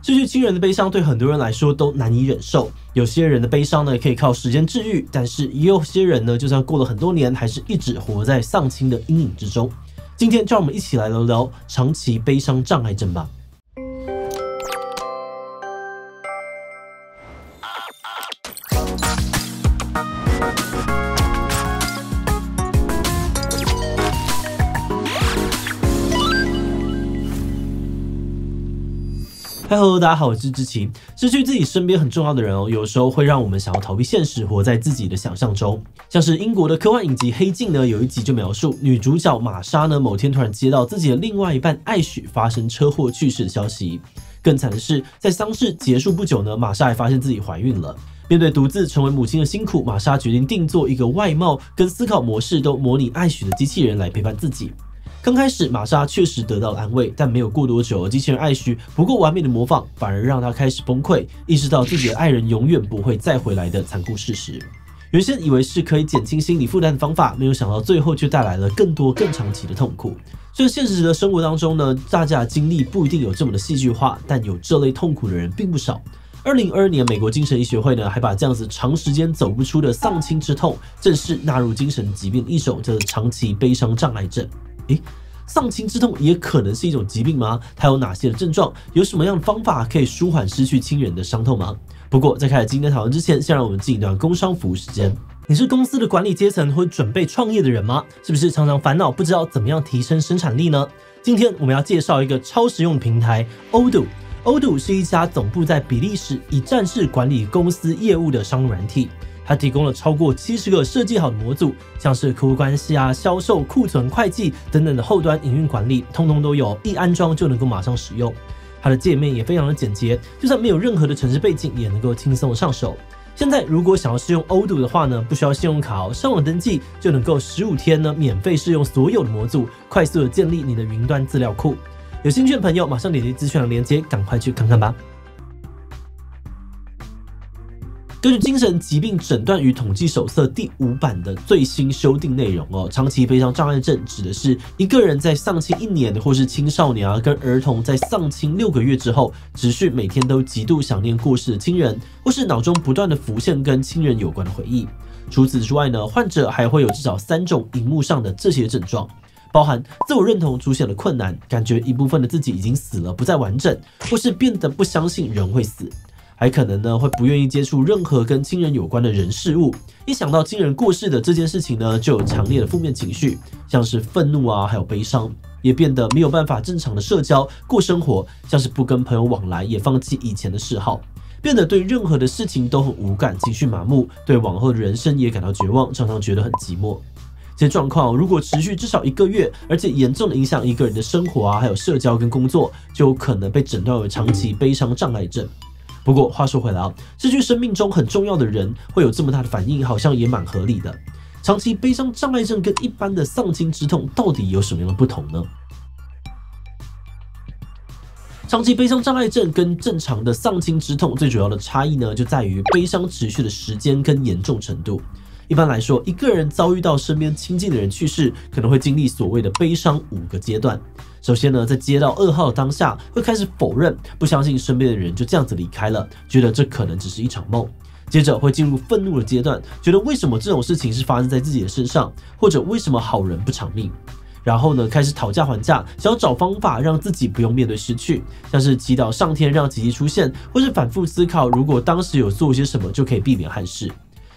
失去亲人的悲伤对很多人来说都难以忍受。有些人的悲伤呢可以靠时间治愈，但是也有些人呢，就算过了很多年，还是一直活在丧亲的阴影之中。今天就让我们一起来聊聊长期悲伤障碍症吧。Hello， 大家好，我是志奇。失去自己身边很重要的人有时候会让我们想要逃避现实，活在自己的想象中。像是英国的科幻影集《黑镜》呢，有一集就描述女主角玛莎呢，某天突然接到自己的另外一半艾许发生车祸去世的消息。更惨的是，在丧事结束不久呢，玛莎还发现自己怀孕了。面对独自成为母亲的辛苦，玛莎决定定做一个外貌跟思考模式都模拟艾许的机器人来陪伴自己。刚开始，玛莎确实得到了安慰，但没有过多久，机器人艾许不够完美的模仿，反而让她开始崩溃，意识到自己的爱人永远不会再回来的残酷事实。原先以为是可以减轻心理负担的方法，没有想到最后却带来了更多更长期的痛苦。虽然现实的生活当中呢，大家的经历不一定有这么的戏剧化，但有这类痛苦的人并不少。2022年，美国精神医学会呢，还把这样子长时间走不出的丧亲之痛，正式纳入精神疾病一种，叫做长期悲伤障碍症。丧亲之痛也可能是一种疾病吗？它有哪些的症状？有什么样的方法可以舒缓失去亲人的伤痛吗？不过在开始今天讨论之前，先让我们进一段工商服务时间。你是公司的管理阶层或准备创业的人吗？是不是常常烦恼不知道怎么样提升生产力呢？今天我们要介绍一个超实用的平台 Odoo。Odoo 是一家总部在比利时以站式管理公司业务的商务软体。它提供了超过70个设计好的模组，像是客户关系销售、库存、会计等等的后端营运管理，通通都有，一安装就能够马上使用。它的界面也非常的简洁，就算没有任何的程式背景，也能够轻松的上手。现在如果想要试用 Odoo 的话呢，不需要信用卡上网登记就能够15天呢免费试用所有的模组，快速的建立你的云端资料库。有兴趣的朋友，马上点击资讯栏连结，赶快去看看吧。根据精神疾病诊断与统计手册第5版的最新修订内容长期悲伤障碍症指的是一个人在丧亲1年，或是青少年跟儿童在丧亲6个月之后，持续每天都极度想念过世的亲人，或是脑中不断的浮现跟亲人有关的回忆。除此之外呢，患者还会有至少3种荧幕上的这些症状，包含自我认同出现了困难，感觉一部分的自己已经死了，不再完整，或是变得不相信人会死。还可能呢会不愿意接触任何跟亲人有关的人事物，一想到亲人过世的这件事情呢，就有强烈的负面情绪，像是愤怒还有悲伤，也变得没有办法正常的社交过生活，像是不跟朋友往来，也放弃以前的嗜好，变得对任何的事情都很无感，情绪麻木，对往后的人生也感到绝望，常常觉得很寂寞。这些状况如果持续至少1个月，而且严重的影响一个人的生活还有社交跟工作，就有可能被诊断为长期悲伤障碍症。不过话说回来失去生命中很重要的人会有这么大的反应，好像也蛮合理的。长期悲伤障碍症跟一般的丧亲之痛到底有什么样的不同呢？长期悲伤障碍症跟正常的丧亲之痛最主要的差异呢，就在于悲伤持续的时间跟严重程度。一般来说，一个人遭遇到身边亲近的人去世，可能会经历所谓的悲伤5个阶段。首先呢，在接到噩耗的当下，会开始否认，不相信身边的人就这样子离开了，觉得这可能只是一场梦。接着会进入愤怒的阶段，觉得为什么这种事情是发生在自己的身上，或者为什么好人不偿命。然后呢，开始讨价还价，想要找方法让自己不用面对失去，像是祈祷上天让奇迹出现，或是反复思考如果当时有做些什么就可以避免憾事。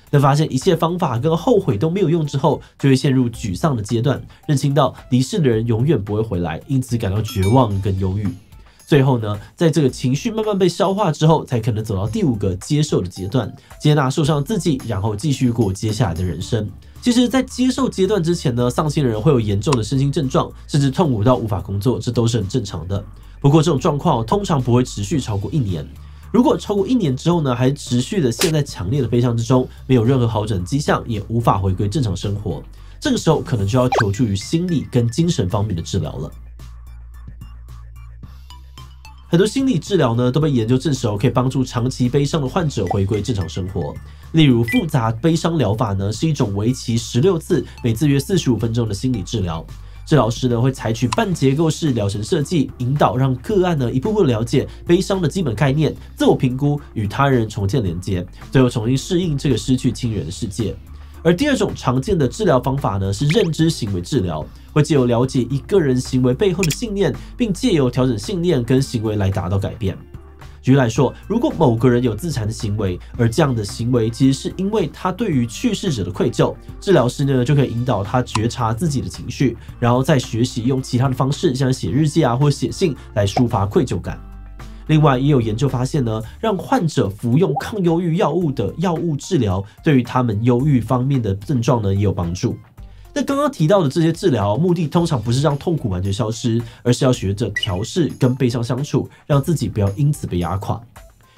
但发现一切方法跟后悔都没有用之后，就会陷入沮丧的阶段，认清到离世的人永远不会回来，因此感到绝望跟忧郁。最后呢，在这个情绪慢慢被消化之后，才可能走到第5个接受的阶段，接纳受伤的自己，然后继续过接下来的人生。其实在接受阶段之前呢，丧亲的人会有严重的身心症状，甚至痛苦到无法工作，这都是很正常的。不过这种状况通常不会持续超过1年。如果超过1年之后呢，还持续的陷在强烈的悲伤之中，没有任何好转迹象，也无法回归正常生活，这个时候可能就要求助于心理跟精神方面的治疗了。很多心理治疗呢都被研究证实可以帮助长期悲伤的患者回归正常生活。例如复杂悲伤疗法呢是一种为期16次，每次约45分钟的心理治疗。治疗师呢会采取半结构式疗程设计，引导让个案呢一步步了解悲伤的基本概念、自我评估与他人重建连接，最后重新适应这个失去亲人的世界。而第二种常见的治疗方法呢是认知行为治疗，会借由了解一个人行为背后的信念，并借由调整信念跟行为来达到改变。举例来说，如果某个人有自残的行为，而这样的行为其实是因为他对于去世者的愧疚，治疗师呢就可以引导他觉察自己的情绪，然后再学习用其他的方式，像写日记啊或写信来抒发愧疚感。另外，也有研究发现呢，让患者服用抗忧郁药物的药物治疗，对于他们忧郁方面的症状呢也有帮助。那刚刚提到的这些治疗，目的通常不是让痛苦完全消失，而是要学着调试跟悲伤相处，让自己不要因此被压垮。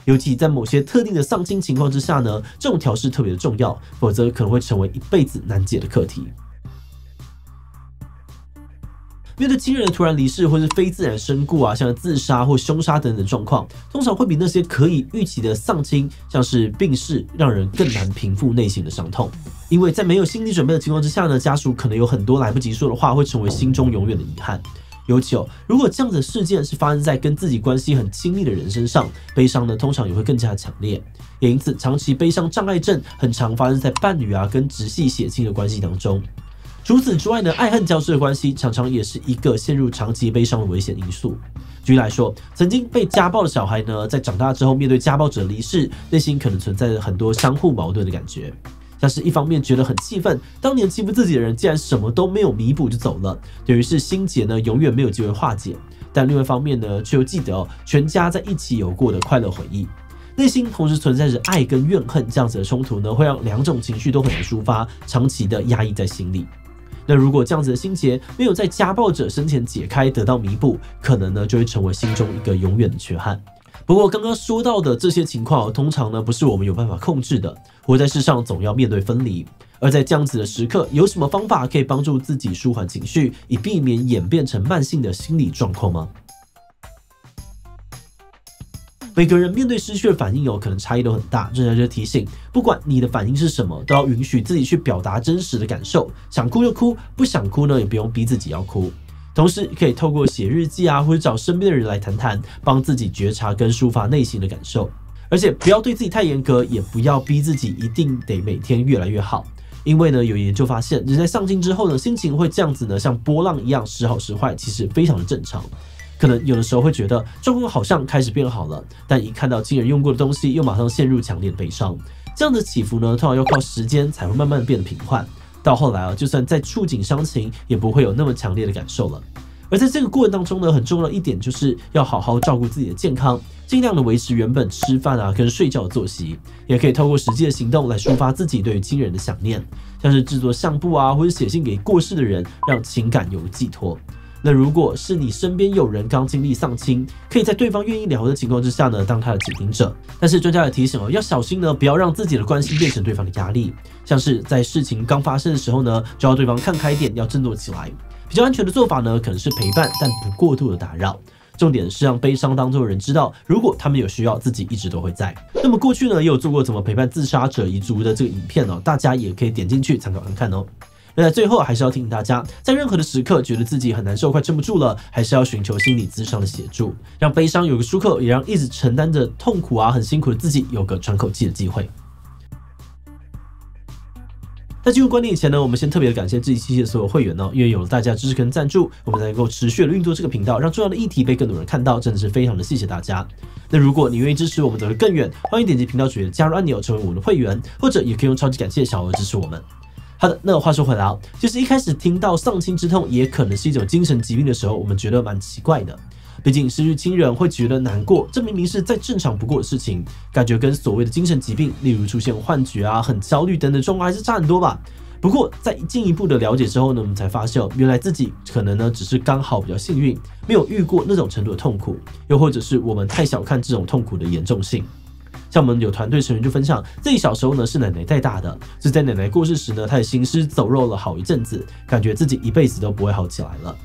尤其在某些特定的丧亲情况之下呢，这种调试特别的重要，否则可能会成为一辈子难解的课题。面对亲人的突然离世或是非自然身故啊，像自杀或凶杀等等状况，通常会比那些可以预期的丧亲，像是病逝，让人更难平复内心的伤痛。因为在没有心理准备的情况之下呢，家属可能有很多来不及说的话，会成为心中永远的遗憾。尤其如果这样的事件是发生在跟自己关系很亲密的人身上，悲伤呢通常也会更加强烈。也因此，长期悲伤障碍症很常发生在伴侣啊跟直系血亲的关系当中。除此之外呢，爱恨交织的关系常常也是一个陷入长期悲伤的危险因素。举例来说，曾经被家暴的小孩呢，在长大之后面对家暴者离世，内心可能存在着很多相互矛盾的感觉，像是一方面觉得很气愤，当年欺负自己的人竟然什么都没有弥补就走了，等于是心结呢永远没有机会化解。但另外一方面呢，却又记得全家在一起有过的快乐回忆。内心同时存在着爱跟怨恨，这样子的冲突呢，会让两种情绪都很难抒发，长期的压抑在心里。那如果这样子的心结没有在家暴者生前解开得到弥补，可能呢就会成为心中一个永远的缺憾。不过刚刚说到的这些情况，通常呢不是我们有办法控制的，活在世上总要面对分离。而在这样子的时刻，有什么方法可以帮助自己舒缓情绪，以避免演变成慢性的心理状况吗？每个人面对失去的反应可能差异都很大，这就提醒，不管你的反应是什么，都要允许自己去表达真实的感受，想哭就哭，不想哭呢也不用逼自己要哭。同时可以透过写日记啊，或者找身边的人来谈谈，帮自己觉察跟抒发内心的感受。而且不要对自己太严格，也不要逼自己一定得每天越来越好。因为呢，有研究发现，人在丧亲之后呢，心情会这样子呢，像波浪一样时好时坏，其实非常的正常。可能有的时候会觉得状况好像开始变好了，但一看到亲人用过的东西，又马上陷入强烈的悲伤。这样的起伏呢，通常要靠时间才会慢慢变得平缓。到后来就算再触景伤情，也不会有那么强烈的感受了。而在这个过程当中呢，很重要的一点就是要好好照顾自己的健康，尽量的维持原本吃饭啊跟睡觉的作息，也可以透过实际的行动来抒发自己对于亲人的想念，像是制作相簿啊，或者写信给过世的人，让情感有个寄托。那如果是你身边有人刚经历丧亲，可以在对方愿意聊的情况之下呢，当他的倾听者。但是专家也提醒要小心呢，不要让自己的关心变成对方的压力。像是在事情刚发生的时候呢，就要对方看开一点，要振作起来。比较安全的做法呢，可能是陪伴，但不过度的打扰。重点是让悲伤当中的人知道，如果他们有需要，自己一直都会在。那么过去呢，也有做过怎么陪伴自杀者遗族的这个影片大家也可以点进去参考看看哦。那在最后还是要提醒大家，在任何的时刻觉得自己很难受，快撑不住了，还是要寻求心理咨商的协助，让悲伤有个出口，也让一直承担着痛苦啊很辛苦的自己有个喘口气的机会。在进入观点以前呢，我们先特别感谢这一期的所有会员因为有了大家支持跟赞助，我们才能够持续的运作这个频道，让重要的议题被更多人看到，真的是非常的谢谢大家。那如果你愿意支持我们走得更远，欢迎点击频道主页的加入按钮，成为我们的会员，或者也可以用超级感谢小额支持我们。好的，那话说回来其实一开始听到丧亲之痛也可能是一种精神疾病的时候，我们觉得蛮奇怪的。毕竟失去亲人会觉得难过，这明明是再正常不过的事情，感觉跟所谓的精神疾病，例如出现幻觉啊、很焦虑等等状况还是差很多吧。不过在进一步的了解之后呢，我们才发现原来自己可能呢只是刚好比较幸运，没有遇过那种程度的痛苦，又或者是我们太小看这种痛苦的严重性。像我们有团队成员就分享，自己小时候呢是奶奶带大的，是在奶奶过世时呢，他也行尸走肉了好一阵子，感觉自己一辈子都不会好起来了。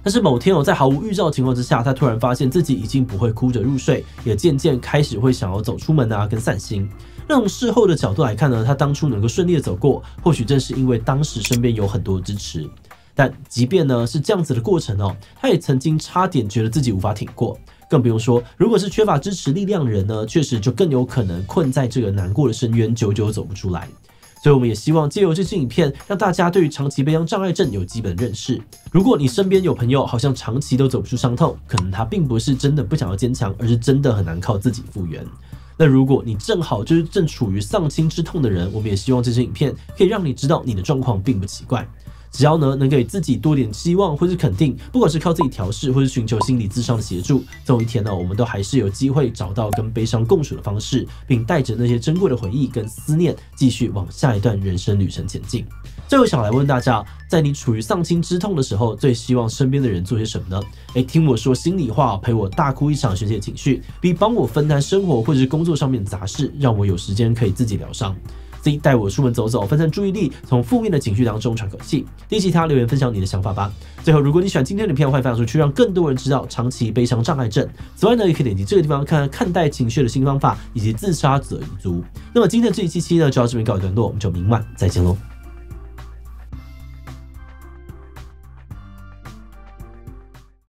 但是某天在毫无预兆的情况之下，他突然发现自己已经不会哭着入睡，也渐渐开始会想要走出门啊跟散心。那从事后的角度来看呢，他当初能够顺利的走过，或许正是因为当时身边有很多的支持。但即便呢是这样子的过程哦，他也曾经差点觉得自己无法挺过。更不用说，如果是缺乏支持力量的人呢，确实就更有可能困在这个难过的深渊，久久走不出来。所以我们也希望借由这支影片，让大家对于长期悲伤障碍症有基本的认识。如果你身边有朋友好像长期都走不出伤痛，可能他并不是真的不想要坚强，而是真的很难靠自己复原。那如果你正好就是正处于丧亲之痛的人，我们也希望这支影片可以让你知道你的状况并不奇怪。只要呢能给自己多点希望或是肯定，不管是靠自己调试，或是寻求心理咨商的协助，总有一天呢，我们都还是有机会找到跟悲伤共处的方式，并带着那些珍贵的回忆跟思念，继续往下一段人生旅程前进。最后想来问大家，在你处于丧亲之痛的时候，最希望身边的人做些什么呢？听我说心里话，陪我大哭一场，宣泄情绪，比帮我分担生活或者是工作上面的杂事，让我有时间可以自己疗伤。C 带我出门走走，分散注意力，从负面的情绪当中喘口气。第其他留言分享你的想法吧。最后，如果你喜欢今天的影片，欢迎分享出去，让更多人知道长期悲伤障碍症。此外呢，也可以点击这个地方看待情绪的新方法，以及自杀者遗族。那么今天的这一期呢，就到这边告一段落，我们就明晚再见喽。